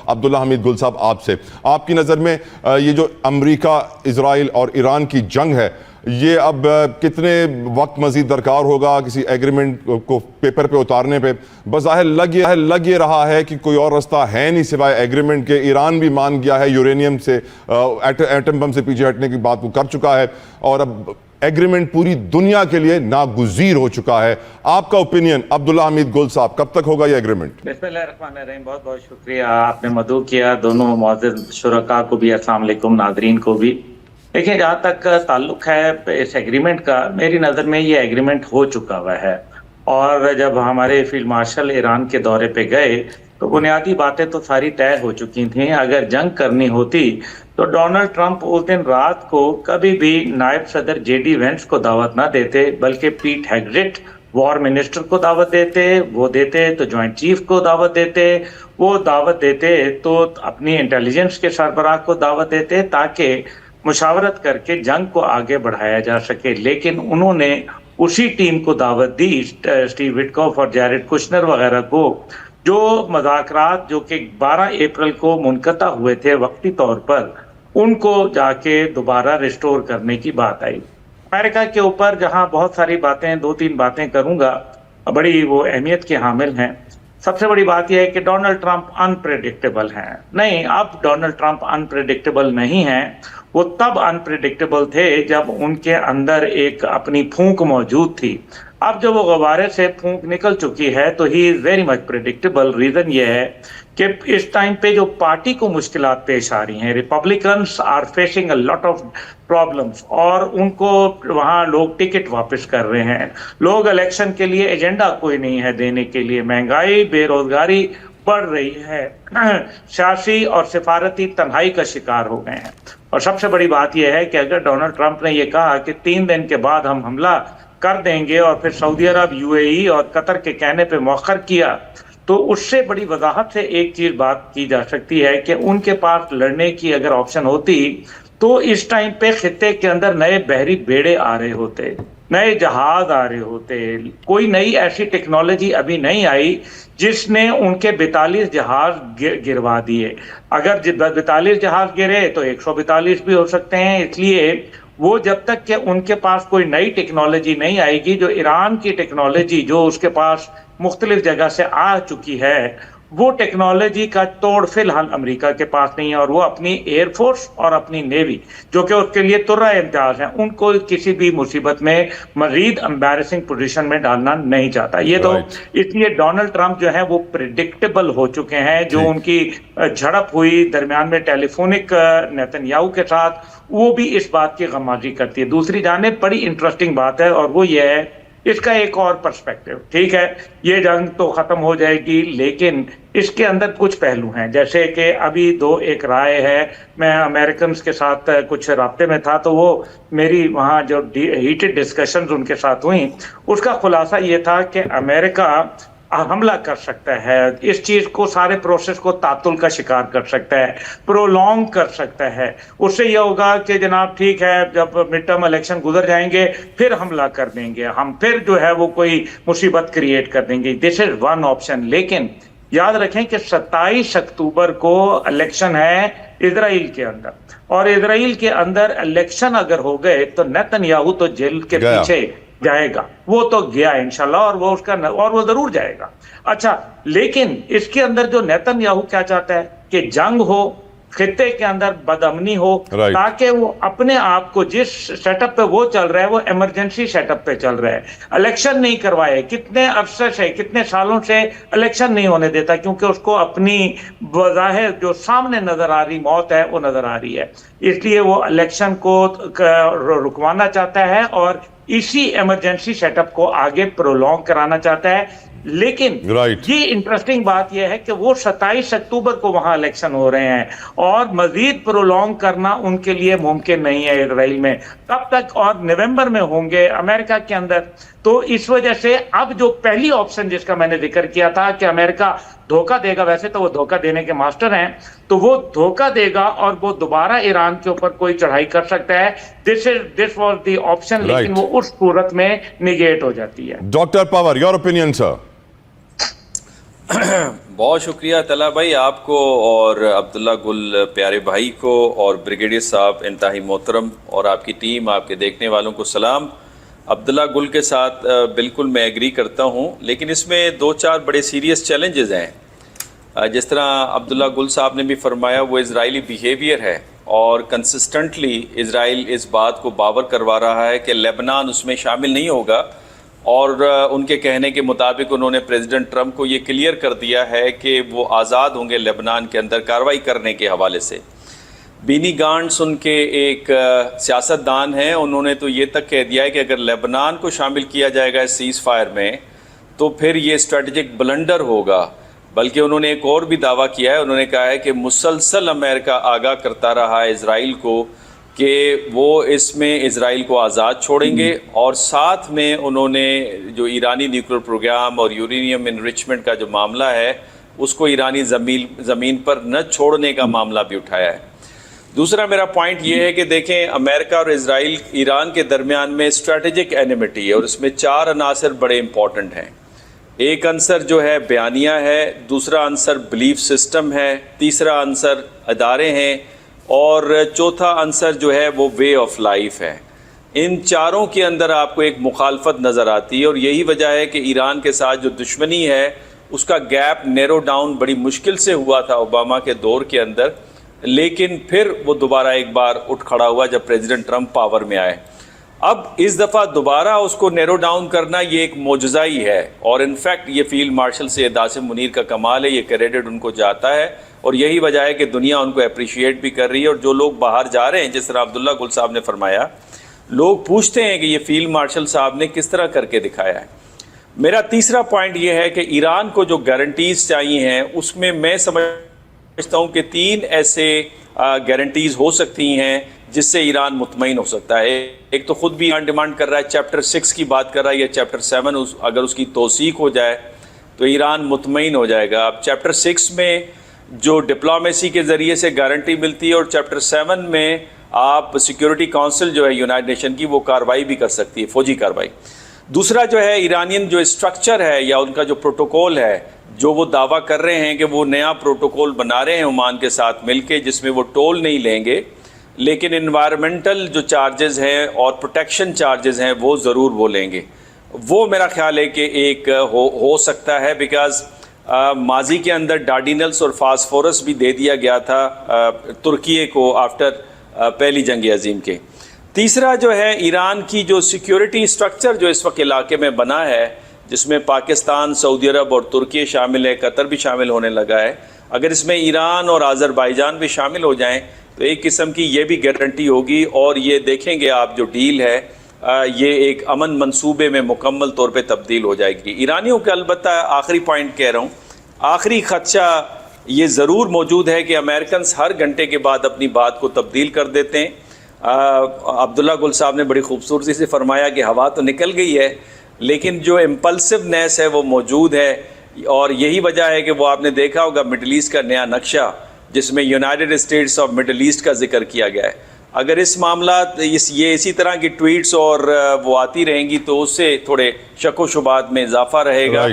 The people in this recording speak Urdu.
عبداللہ حمید گل صاحب آپ سے، آپ کی نظر میں یہ جو امریکہ اسرائیل اور ایران کی جنگ ہے یہ اب کتنے وقت مزید درکار ہوگا کسی ایگریمنٹ کو پیپر پہ اتارنے پہ؟ بظاہر لگ یہ رہا ہے کہ کوئی اور رستہ ہے نہیں سوائے ایگریمنٹ کے. ایران بھی مان گیا ہے یورینیم سے ایٹم بم سے پیچھے ہٹنے کی بات وہ کر چکا ہے اور اب ایگریمنٹ پوری دنیا کے لیے ناگزیر ہو چکا ہے. آپ کا اوپینین عبداللہ حمید گل صاحب، کب تک ہوگا یہ ایگریمنٹ؟ بسم اللہ الرحمن الرحیم. بہت بہت شکریہ، آپ نے مدعو کیا دونوں معزز شرکاء کو بھی. السلام علیکم ناظرین کو بھی. دیکھیں جہاں تک تعلق ہے اس ایگریمنٹ کا، میری نظر میں یہ ایگریمنٹ ہو چکا ہوا ہے. اور جب ہمارے فیلڈ مارشل ایران کے دورے پہ گئے تو بنیادی باتیں تو ساری طے ہو چکی تھیں. اگر جنگ کرنی ہوتی تو ڈونلڈ ٹرمپ اس دن رات کو کبھی بھی نائب صدر جے ڈی وینس کو دعوت نہ دیتے، بلکہ پیٹ ہیگزٹ وار منسٹر کو دعوت دیتے. وہ دیتے تو جوائنٹ چیف کو دعوت دیتے، وہ دعوت دیتے تو اپنی انٹیلیجنس کے سربراہ کو دعوت دیتے تاکہ مشاورت کر کے جنگ کو آگے بڑھایا جا سکے. لیکن انہوں نے اسی ٹیم کو دعوت دی، اسٹیو وٹکوف اور جیرڈ کشنر وغیرہ کو، جو مذاکرات جو کہ 12 اپریل کو منقطع ہوئے تھے وقتی طور پر، ان کو جا کے دوبارہ ریسٹور کرنے کی بات آئی. امریکہ کے اوپر جہاں بہت ساری باتیں، 2-3 باتیں کروں گا، بڑی وہ اہمیت کے حامل ہیں. سب سے بڑی بات یہ ہے کہ ڈونلڈ ٹرمپ انپریڈکٹیبل ہیں. نہیں، اب ڈونلڈ ٹرمپ انپریڈکٹیبل نہیں ہیں. وہ تب انپریڈکٹیبل تھے جب ان کے اندر ایک اپنی پھونک موجود تھی. اب جب وہ غبارے سے پھونک نکل چکی ہے تو ہی is very much predictable. Reason یہ ہے کہ اس ٹائم پہ جو پارٹی کو مشکلات پیش آ رہی ہیں، Republicans are facing a lot of problems, اور ان کو وہاں لوگ ٹکٹ واپس کر رہے ہیں. لوگ الیکشن کے لیے ایجنڈا کوئی نہیں ہے دینے کے لیے. مہنگائی، بے روزگاری بڑھ رہی ہے. سیاسی اور سفارتی تنہائی کا شکار ہو گئے ہیں. اور سب سے بڑی بات یہ ہے کہ اگر ڈونلڈ ٹرمپ نے یہ کہا کہ 3 دن کے بعد ہم حملہ کر دیں گے اور پھر سعودی عرب، یو اے ای اور قطر کے کہنے پہ مؤخر کیا، تو اس سے بڑی وضاحت سے ایک چیز بات کی جا سکتی ہے کہ ان کے پاس لڑنے کی اگر آپشن ہوتی تو اس ٹائم پہ خطے کے اندر نئے بحری بیڑے آ رہے ہوتے، نئے جہاز آ رہے ہوتے. کوئی نئی ایسی ٹیکنالوجی ابھی نہیں آئی جس نے ان کے 42 جہاز گروا دیے. اگر 42 جہاز گرے تو 142 بھی ہو سکتے ہیں. اس لیے وہ جب تک کہ ان کے پاس کوئی نئی ٹیکنالوجی نہیں آئے گی، جو ایران کی ٹیکنالوجی جو اس کے پاس مختلف جگہ سے آ چکی ہے، وہ ٹیکنالوجی کا توڑ فی الحال امریکہ کے پاس نہیں ہے. اور وہ اپنی ایئر فورس اور اپنی نیوی، جو کہ اس کے لیے ترہ امتیاز ہیں، ان کو کسی بھی مصیبت میں مزید امبیرسنگ پوزیشن میں ڈالنا نہیں چاہتا. یہ تو اس لیے ڈونلڈ ٹرمپ جو ہے وہ پریڈکٹیبل ہو چکے ہیں. جو ان کی جھڑپ ہوئی درمیان میں ٹیلی فونک نیتن یاہو کے ساتھ، وہ بھی اس بات کی غمازی کرتی ہے. دوسری جانب بڑی انٹرسٹنگ بات ہے، اور وہ یہ ہے اس کا ایک اور پرسپیکٹو. ٹھیک ہے، یہ جنگ تو ختم ہو جائے گی، لیکن اس کے اندر کچھ پہلو ہیں. جیسے کہ ابھی ایک رائے ہے، میں امریکنز کے ساتھ کچھ رابطے میں تھا تو وہ میری وہاں جو ہیٹڈ ڈسکشنز ان کے ساتھ ہوئیں، اس کا خلاصہ یہ تھا کہ امریکہ حملہ کر سکتا ہے، اس چیز کو، سارے پروسیس کو تعطل کا شکار کر سکتا ہے، پرولونگ کر سکتا ہے. اس سے یہ ہوگا کہ جناب ٹھیک ہے، جب مڈ ٹرم الیکشن گزر جائیں گے پھر حملہ کر دیں گے ہم، پھر جو ہے وہ کوئی مصیبت کریٹ کر دیں گے. دس از ون آپشن. لیکن یاد رکھیں کہ 27 اکتوبر کو الیکشن ہے اسرائیل کے اندر، اور اسرائیل کے اندر الیکشن اگر ہو گئے تو نیتن یاہو تو جیل کے پیچھے جائے گا. وہ تو گیا انشاءاللہ، اور وہ ضرور جائے گا. اچھا، لیکن اس کے اندر جو نیتن یاہو کیا چاہتا ہے کہ جنگ ہو، خطے کے اندر بدامنی ہو، تاکہ وہ اپنے آپ کو جس سیٹ اپ پہ وہ چل رہا ہے وہ ایمرجنسی سیٹ اپ پہ چل رہا ہے. الیکشن نہیں کروائے، کتنے عرصے سے، کتنے سالوں سے الیکشن نہیں ہونے دیتا، کیونکہ اس کو اپنی بظاہر جو سامنے نظر آ رہی موت ہے وہ نظر آ رہی ہے. اس لیے وہ الیکشن کو رکوانا چاہتا ہے اور اسی ایمرجنسی سیٹ اپ کو آگے پرولونگ کرانا چاہتا ہے. لیکن یہ انٹرسٹنگ بات یہ ہے کہ وہ 27 اکتوبر کو وہاں الیکشن ہو رہے ہیں، اور مزید پرولونگ کرنا ان کے لیے ممکن نہیں ہے اسرائیل میں. کب تک؟ اور نومبر میں ہوں گے امریکہ کے اندر. تو اس وجہ سے اب جو پہلی آپشن جس کا میں نے ذکر کیا تھا کہ امریکہ دھوکہ دے گا، ویسے تو وہ دھوکہ دینے کے ماسٹر ہیں، تو وہ دھوکہ دے گا اور وہ دوبارہ ایران کے اوپر کوئی چڑھائی کر سکتا ہے. دس واز دی آپشن، لیکن وہ اس صورت میں نیگیٹ ہو جاتی ہے. ڈاکٹر پاور، یور اوپینین سر؟ بہت شکریہ طلحہ بھائی آپ کو اور عبداللہ گل پیارے بھائی کو اور بریگیڈیئر صاحب انتہائی محترم اور آپ کی ٹیم آپ کے دیکھنے والوں کو سلام. عبداللہ گل کے ساتھ بالکل میں ایگری کرتا ہوں، لیکن اس میں دو چار بڑے سیریس چیلنجز ہیں. جس طرح عبداللہ گل صاحب نے بھی فرمایا وہ اسرائیلی بیہیویئر ہے، اور کنسسٹنٹلی اسرائیل اس بات کو باور کروا رہا ہے کہ لیبنان اس میں شامل نہیں ہوگا، اور ان کے کہنے کے مطابق انہوں نے پریزیڈنٹ ٹرمپ کو یہ کلیئر کر دیا ہے کہ وہ آزاد ہوں گے لیبنان کے اندر کارروائی کرنے کے حوالے سے. بینی گانٹس ان کے ایک سیاستدان ہیں، انہوں نے تو یہ تک کہہ دیا ہے کہ اگر لیبنان کو شامل کیا جائے گا اس سیز فائر میں تو پھر یہ اسٹریٹجک بلنڈر ہوگا. بلکہ انہوں نے ایک اور بھی دعویٰ کیا ہے، انہوں نے کہا ہے کہ مسلسل امریکہ آگاہ کرتا رہا ہے اسرائیل کو کہ وہ اس میں اسرائیل کو آزاد چھوڑیں گے، اور ساتھ میں انہوں نے جو ایرانی نیوکلیر پروگرام اور یورینیم انریچمنٹ کا جو معاملہ ہے اس کو ایرانی زمین پر نہ چھوڑنے کا معاملہ بھی اٹھایا ہے. دوسرا میرا پوائنٹ یہ ہے کہ دیکھیں امریکہ اور اسرائیل ایران کے درمیان میں اسٹریٹجک اینیمٹی ہے، اور اس میں چار عناصر بڑے امپورٹنٹ ہیں. ایک عنصر جو ہے بیانیہ ہے، دوسرا عنصر بلیف سسٹم ہے، تیسرا عنصر ادارے ہیں، اور چوتھا عنصر جو ہے وہ وے آف لائف ہے. ان چاروں کے اندر آپ کو ایک مخالفت نظر آتی ہے، اور یہی وجہ ہے کہ ایران کے ساتھ جو دشمنی ہے اس کا گیپ نیرو ڈاؤن بڑی مشکل سے ہوا تھا اوباما کے دور کے اندر، لیکن پھر وہ دوبارہ ایک بار اٹھ کھڑا ہوا جب پریزیڈنٹ ٹرمپ پاور میں آئے. اب اس دفعہ دوبارہ اس کو نیرو ڈاؤن کرنا یہ ایک معجزہ ہی ہے، اور انفیکٹ یہ فیلڈ مارشل سید عاصم منیر کا کمال ہے، یہ کریڈٹ ان کو جاتا ہے، اور یہی وجہ ہے کہ دنیا ان کو اپریشیٹ بھی کر رہی ہے. اور جو لوگ باہر جا رہے ہیں جس طرح عبداللہ گل صاحب نے فرمایا، لوگ پوچھتے ہیں کہ یہ فیلڈ مارشل صاحب نے کس طرح کر کے دکھایا ہے. میرا تیسرا پوائنٹ یہ ہے کہ ایران کو جو گارنٹیز چاہیے ہیں اس میں سمجھتا ہوں کہ تین ایسے گارنٹیز ہو سکتی ہیں جس سے ایران مطمئن ہو سکتا ہے. ایک تو خود بھی ایران ڈیمانڈ کر رہا ہے، چیپٹر 6 کی بات کر رہا ہے، یا چیپٹر 7 اگر اس کی توثیق ہو جائے تو ایران مطمئن ہو جائے گا. اب چیپٹر 6 میں جو ڈپلومیسی کے ذریعے سے گارنٹی ملتی ہے، اور چیپٹر 7 میں آپ سیکیورٹی کونسل جو ہے یونائٹڈ نیشن کی وہ کارروائی بھی کر سکتی ہے، فوجی کارروائی. دوسرا جو ہے ایرانین جو اسٹرکچر ہے یا ان کا جو پروٹوکول ہے، جو وہ دعویٰ کر رہے ہیں کہ وہ نیا پروٹوکول بنا رہے ہیں عمان کے ساتھ مل کے، جس میں وہ ٹول نہیں لیں گے، لیکن انوائرمنٹل جو چارجز ہیں اور پروٹیکشن چارجز ہیں وہ ضرور وہ لیں گے. وہ میرا خیال ہے کہ ایک ہو سکتا ہے، بیکاز ماضی کے اندر ڈارڈینلس اور فاسفورس بھی دے دیا گیا تھا ترکیے کو آفٹر پہلی جنگ عظیم کے. تیسرا جو ہے ایران کی جو سیکیورٹی اسٹرکچر جو اس وقت علاقے میں بنا ہے، جس میں پاکستان، سعودی عرب اور ترکی شامل ہے، قطر بھی شامل ہونے لگا ہے، اگر اس میں ایران اور آذربائیجان بھی شامل ہو جائیں تو ایک قسم کی یہ بھی گارنٹی ہوگی، اور یہ دیکھیں گے آپ جو ڈیل ہے یہ ایک امن منصوبے میں مکمل طور پہ تبدیل ہو جائے گی. ایرانیوں کے البتہ آخری پوائنٹ کہہ رہا ہوں، آخری خدشہ یہ ضرور موجود ہے کہ امریکنز ہر گھنٹے کے بعد اپنی بات کو تبدیل کر دیتے ہیں. عبداللہ گل صاحب نے بڑی خوبصورتی سے فرمایا کہ ہوا تو نکل گئی ہے لیکن جو امپلسونیس ہے وہ موجود ہے، اور یہی وجہ ہے کہ وہ آپ نے دیکھا ہوگا مڈل ایسٹ کا نیا نقشہ جس میں United States of Middle East کا ذکر کیا گیا ہے. اگر اس معاملات یہ اسی طرح کی ٹویٹس اور وہ آتی رہیں گی تو اس سے تھوڑے شک و شبہات میں اضافہ رہے گا.